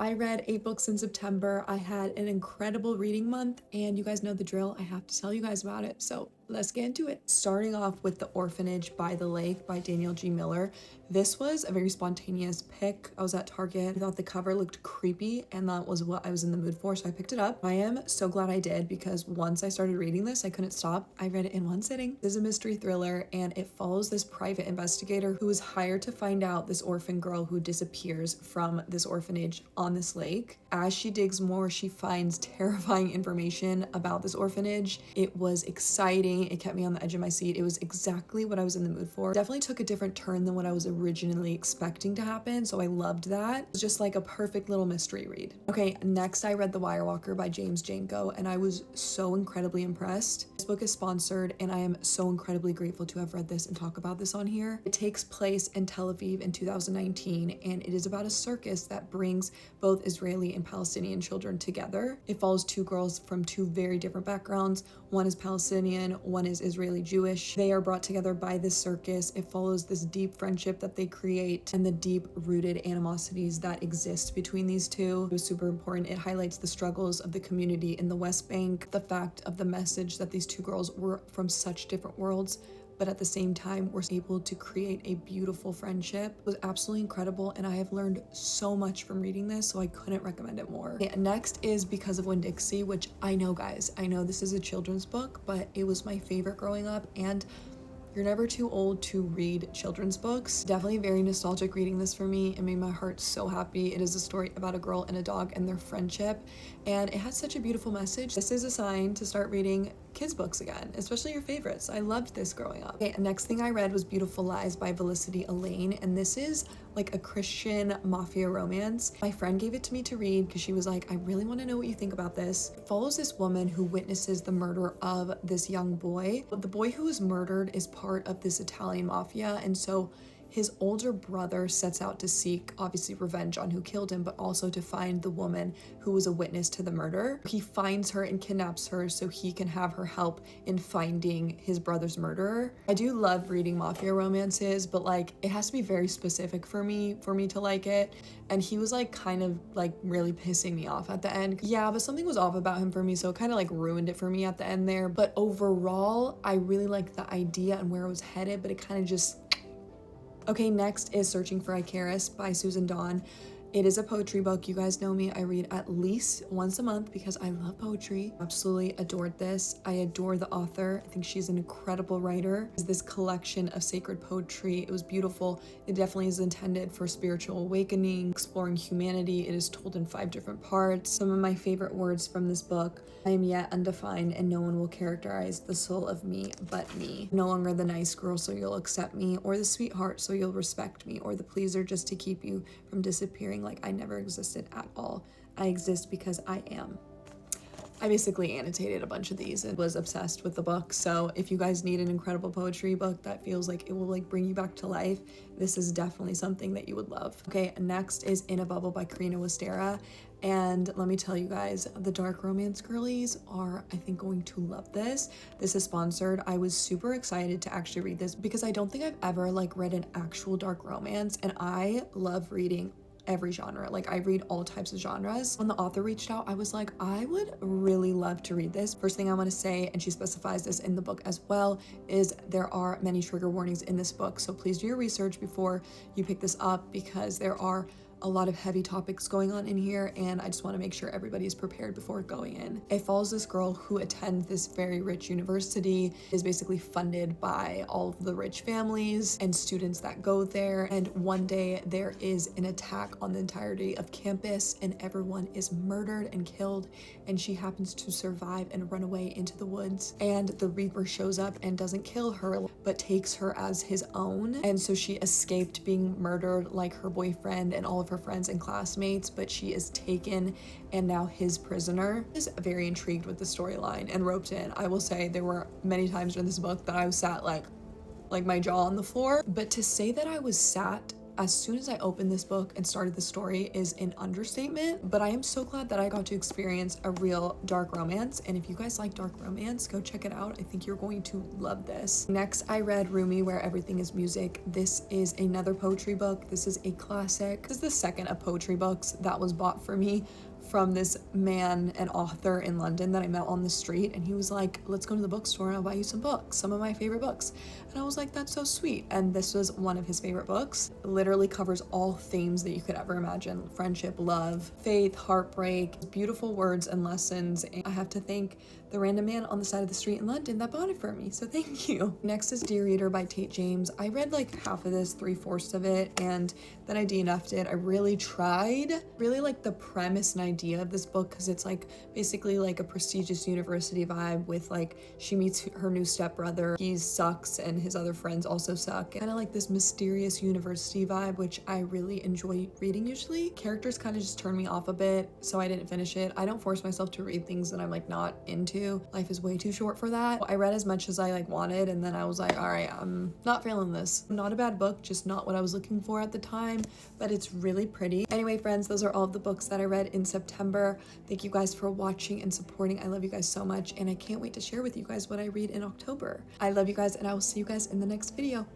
I read 8 books in September. I had an incredible reading month, and you guys know the drill. I have to tell you guys about it. So let's get into it. Starting off with The Orphanage by the Lake by Daniel G. Miller. This was a very spontaneous pick. I was at Target. I thought the cover looked creepy, and that was what I was in the mood for, so I picked it up. I am so glad I did because once I started reading this, I couldn't stop. I read it in one sitting. This is a mystery thriller, and it follows this private investigator who is hired to find out this orphan girl who disappears from this orphanage on this lake. As she digs more, she finds terrifying information about this orphanage. It was exciting. It kept me on the edge of my seat. It was exactly what I was in the mood for. Definitely took a different turn than what I was originally expecting to happen, so I loved that. It was just like a perfect little mystery read. Okay, next I read The Wirewalker by James Janko, and I was so incredibly impressed. This book is sponsored, and I am so incredibly grateful to have read this and talk about this on here. It takes place in Tel Aviv in 2019, and it is about a circus that brings both Israeli and Palestinian children together. It follows two girls from two very different backgrounds. One is Palestinian, one is Israeli Jewish. They are brought together by this circus. It follows this deep friendship that they create and the deep rooted animosities that exist between these two. It was super important. It highlights the struggles of the community in the West Bank, the fact of the message that these two girls were from such different worlds, but at the same time were able to create a beautiful friendship. It was absolutely incredible, and I have learned so much from reading this, so I couldn't recommend it more. Okay, next is Because of Winn-Dixie, which I know, guys, I know this is a children's book, but it was my favorite growing up, and you're never too old to read children's books. Definitely very nostalgic reading this for me. It made my heart so happy. It is a story about a girl and a dog and their friendship, and it has such a beautiful message. This is a sign to start reading kids books again, especially your favorites. I loved this growing up. Okay, next thing I read was Beautiful Lies by Felicity Elaine, and this is like a Christian mafia romance. My friend gave it to me to read because she was like, I really want to know what you think about this. It follows this woman who witnesses the murder of this young boy. But the boy who was murdered is part of this Italian mafia, and so his older brother sets out to seek, obviously, revenge on who killed him, but also to find the woman who was a witness to the murder. He finds her and kidnaps her so he can have her help in finding his brother's murderer. I do love reading mafia romances, but like it has to be very specific for me to like it. And he was like kind of like really pissing me off at the end. Yeah, but something was off about him for me, so it kind of like ruined it for me at the end there. But overall, I really liked the idea and where it was headed, but it kind of just... Okay, next is Searching for Icarus by Susan Dawn. It is a poetry book. You guys know me. I read at least once a month because I love poetry. Absolutely adored this. I adore the author. I think she's an incredible writer. It's this collection of sacred poetry. It was beautiful. It definitely is intended for spiritual awakening, exploring humanity. It is told in 5 different parts. Some of my favorite words from this book: I am yet undefined, and no one will characterize the soul of me but me. No longer the nice girl, so you'll accept me, or the sweetheart, so you'll respect me, or the pleaser just to keep you from disappearing like I never existed at all. I exist because I am. I basically annotated a bunch of these and was obsessed with the book. So if you guys need an incredible poetry book that feels like it will like bring you back to life, this is definitely something that you would love. Okay, next is In a Bubble by Karina Wistera. And let me tell you guys, the dark romance girlies are, I think, going to love this. This is sponsored. I was super excited to actually read this because I don't think I've ever like read an actual dark romance, and I love reading every genre. Like I read all types of genres. When the author reached out, I was like, I would really love to read this. First thing I want to say, and she specifies this in the book as well, is there are many trigger warnings in this book. So please do your research before you pick this up because there are a lot of heavy topics going on in here, and I just want to make sure everybody is prepared before going in. It follows this girl who attends this very rich university, is basically funded by all of the rich families and students that go there, and one day there is an attack on the entirety of campus and everyone is murdered and killed, and she happens to survive and run away into the woods, and the Reaper shows up and doesn't kill her but takes her as his own, and so she escaped being murdered like her boyfriend and all of her friends and classmates, but she is taken and now his prisoner. I was very intrigued with the storyline and roped in. I will say there were many times in this book that I was sat like my jaw on the floor, but to say that I was sat as soon as I opened this book and started the story is an understatement, but I am so glad that I got to experience a real dark romance. And if you guys like dark romance, go check it out. I think you're going to love this. Next, I read Rumi, Where Everything is Music. This is another poetry book. This is a classic. This is the second of poetry books that was bought for me from this man, an author in London that I met on the street, and he was like, let's go to the bookstore and I'll buy you some books, some of my favorite books. And I was like, that's so sweet. And this was one of his favorite books. It literally covers all themes that you could ever imagine: friendship, love, faith, heartbreak, beautiful words and lessons. And I have to thank the random man on the side of the street in London that bought it for me, so thank you. Next is Dear Reader by Tate James. I read like half of this, 3/4 of it, and then I DNF'd it. I really tried. Really like the premise and idea of this book, because it's like basically like a prestigious university vibe with like she meets her new stepbrother. He sucks and his other friends also suck. Kind of like this mysterious university vibe, which I really enjoy reading usually. Characters kind of just turn me off a bit, so I didn't finish it. I don't force myself to read things that I'm like not into. Life is way too short for that. I read as much as I like wanted, and then I was like, all right, I'm not feeling this. Not a bad book, just not what I was looking for at the time, but it's really pretty. Anyway, friends, those are all of the books that I read in September. Thank you guys for watching and supporting. I love you guys so much, and I can't wait to share with you guys what I read in October. I love you guys, and I will see you guys in the next video.